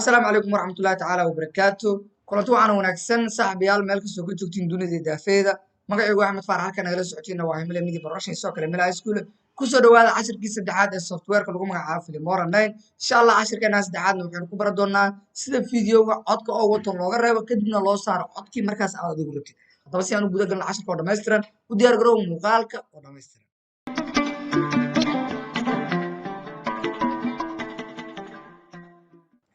السلام عليكم ورحمة الله تعالى وبركاته كلنتو عن wanaagsan saaxiibayaal meel kastoo ka joogtiin dunida daafeeda magacaygu Axmed Faarax halkan nagala socotiina waa himile midi barashay soo kale meel high school ku soo dhawaada casharkii saddexaad ee software-ka lagu magacaabo Filmora 9 insha Allah casharkeena saddexaadna waxaan ku baran doonaa sida fiidiyoga codka oo wato looga reebo kadibna loo saaro codkii markaas aad adigu rabtid haddaba si aan u guda galno casharka oo dhammaystiran u diyaar garow muuqaalka oo dhammaystiran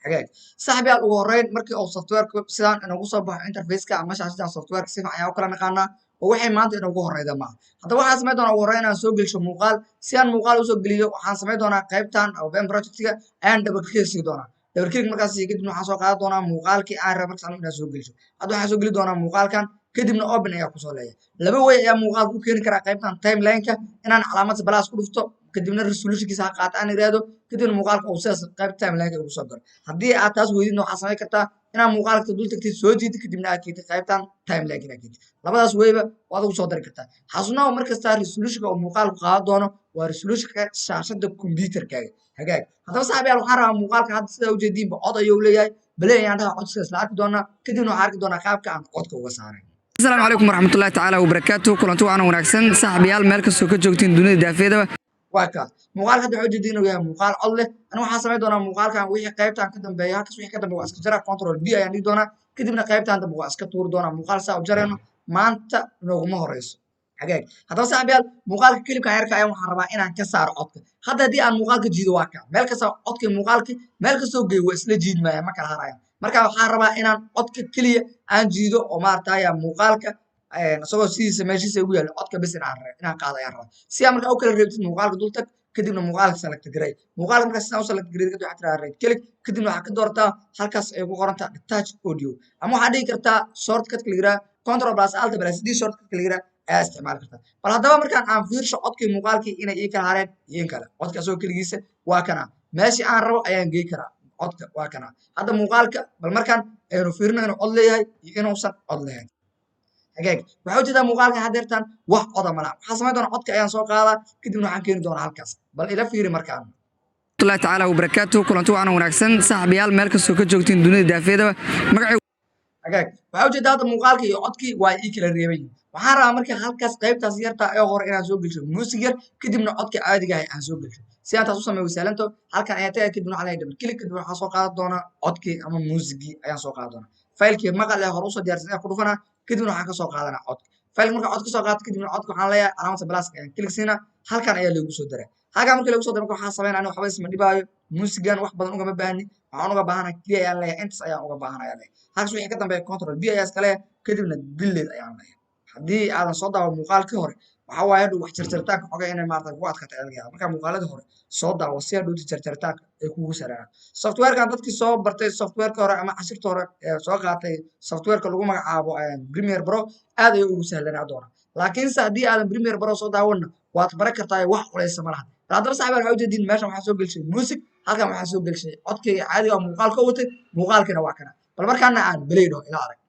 حاجات صاحبي ugu horeyn markii uu software-ku sidaan inagu soo baxo interface-ka ama shaashada software-ka si fiican ayaa u kala naqaanaa oo waxay maanta inagu horeyda ma hadaba waxaan sameyn doonaa ugu horeyn inaan soo gelsho muuqaal si aan muuqaal u soo geliyo waxaan sameyn doonaa qaybtan oo ben project-ga aan double click sii doonaa double click markaas kadib waxaan soo qaadan doonaa muuqaalkii aan rabay markaan inaan soo gelsho hadda waxaan soo geli doonaa muuqaalkan kadibna open ayaa ku soo leeyahay laba way ayaa muuqaal ku keeni karaa qaybtan timeline-ka inaan calaamad plus ku dhufto kadibna resolution-kiisa ha qaato aan iraado kadibna muuqaalka uu sidaas qayb timeline-ka ugu soo galo haddii aad taas weydid waxaad samayn kartaa inaad muuqaalka dul tagtid soo jiidid kadibna aad keentid qaybtan timeline-ka inaad keentid labadaas wayba waad ugu soo dari kartaa xasuusnaa markasta resolution-ka uu muuqaalku qaadan doono waa resolution-ka shaashada computer-kaaga hagaag haddaba saaxiibayaal waxaan rabaa muuqaalka hadda sidaa ujeediinba cod ayuu leeyahay balay ayaan dhahaa cod sidaas la arki doonaa kadibna waxaan arki doonaa qaabka aan codka uga saaray السلام عليكم ورحمة الله تعالى وبركاته كلنتو عن wanaagsan saaxiibayaal meel kastoo ka joogtiin dunida daafeeda waa ka muuqaal hadda wuxuu jeedin inuu yahay muuqaal cod leh ana waxaan sameyn doonaa muuqaalkan wixii qaybtan ka dambeeya halkaas wixii ka dambeeya waa iska jara control B ayaan dhigi doonaa kadibna qaybtan dambe waa iska tuuri doonaa muuqaal saa u jarayno maanta nooguma horeyso hagaag haddaba saaxiibayaal muuqaalka kilibka heerka ayaan waxaan rabaa inaan ka saaro codka hadda haddii aan muuqaalka jiido waa ka meel kasta codka muuqaalka meel kastoo geeyo waa isla jiidmaya ma kala harayaan marka waxaan rabaa inaan codka kaliya aan jiido oo maartay muuqaalka isagoo sidiisa meeshiisa ugu yaalo codka bis inaan qaado ayaan rabaa si aan markaa u kala reebtid muuqaalka dul tag kadibna muuqaalka select garay muuqaalka markaa sidaan u select garay kadib waxaad tiraa right click kadibna waxaad ka doortaa halkaas ay ku qoran tahay attach audio ama waxaad dhigi kartaa shortcut-ka la yiraahdo control plus alt plus d shortcut-ka la yiraahdo ayaa isticmaali kartaa bal haddaba markaan aan fiirsho codkii muuqaalkii inay ii kala hareen iyo in kale codka asagoo keligiisa waa kana meeshii aan rabo ayaan geey karaa codka waa kana hadda muuqaalka bal markaan aynu fiirino inuu cod leeyahay iyo inuusan cod lahayn hagaag waxaa ujeedaa muuqaalka haddeertan wax coda malaha waxaan samayn doonaa codka ayaan soo qaadaa kadibna waxaan keeni doonaa halkaas bal ila fiiri markaan الله تعالى وبركاته كلنتو عن wanaagsan saaxiibayaal meel kastoo ka joogtiin dunida daafeeda magacaygu hagaag waxaa ujeedaa hadda muuqaalka iyo codkii waa ii kala reebay waxaan rabaa marka halkaas qaybtaas yarta ee hore inaan soo gelsho music yar kadibna codka caadiga ah aan soo gelsho si aan taas u sameeyo wasaalanto halkan ayaa tagay kadibna waxaan leeyahay double click kadibna waxaan soo qaadan doonaa codkii ama muusigii ayaan soo qaadan doonaa faylkii maqal ee hore usoo diyaarsan ayaan ku dhufanaa kadibna waxaan ka soo qaadanaa codka faylka marka cod ka soo qaato kadibna codka waxaan leeyahay calaamada plus ayaan click siinaa halkan ayaa lagu soo daray halkan marka lagu soo daray waxaan sameynaa aniga waxba isma dhibaayo muusigan wax badan ugama baahni waxaan uga baahanahay kaliya ayaan leeyahay intaas ayaan uga baahanayaa leeyahay halkaas wixii ka dambeeya control B ayaa iska leeyahay kadibna delete ayaan leeyahay haddii aadan soo daawo muuqaalkii hore waxaa waaye hadhow wax jarjaritaanka xogaa inay maarata kugu adkaato ayaa laga yaabaa markaa muuqaaladii hore soo daawo si hadhowti jarjaritaanka ay kugu sararaan software-kan dadkii soo bartay software-ka hore ama cashirta hore ee soo qaatay software-ka lagu magacaabo Premiere Pro aad ayuu ugu sahlanaa doonaa laakiinse haddii aadan Premiere Pro soo daawana waad baran kartaa wax culeysa ma laha haddaba saaxiibayaal waxaa ujeediin meeshan waxaan soo gelshay music halkan waxaan soo gelshay codkayga caadiga muuqaalka u watay muuqaalkina waa kana bal markaana aan belay dhaho ila arag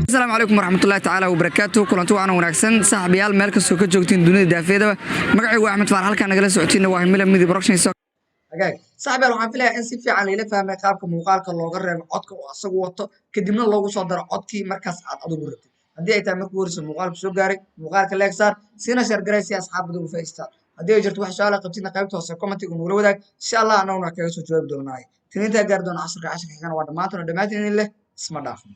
السلام عليكم ورحمة الله تعالى وبركاته كلنتو عن wanaagsan saaxiibayaal meel kastoo ka joogtiin dunida daafeeda magacaygu Axmed Faarax halkan nagala socotiina waa himile midi barashay hagaag saaxiibayaal waxaan filayaa in si fiican ila fahmay qaabka muuqaalka looga reebo codka oo asagu wato kadibna loogu soo daro codkii markaas aad adigu rabtid haddii ay tahay markii horeysa muuqaalku soo gaaray muuqaalka like saar siina share garay si asxaabada ugu faa'iideystaan haddii ay jirto wax su'aal ah qabtidna qaybta hoose comment-iga nagula wadaag insha Allah anaguna kaga soo jawaabi doonaa tininta gaar doona casharka kana waa dhamaantoona dhammaantiin leh isma dhaafin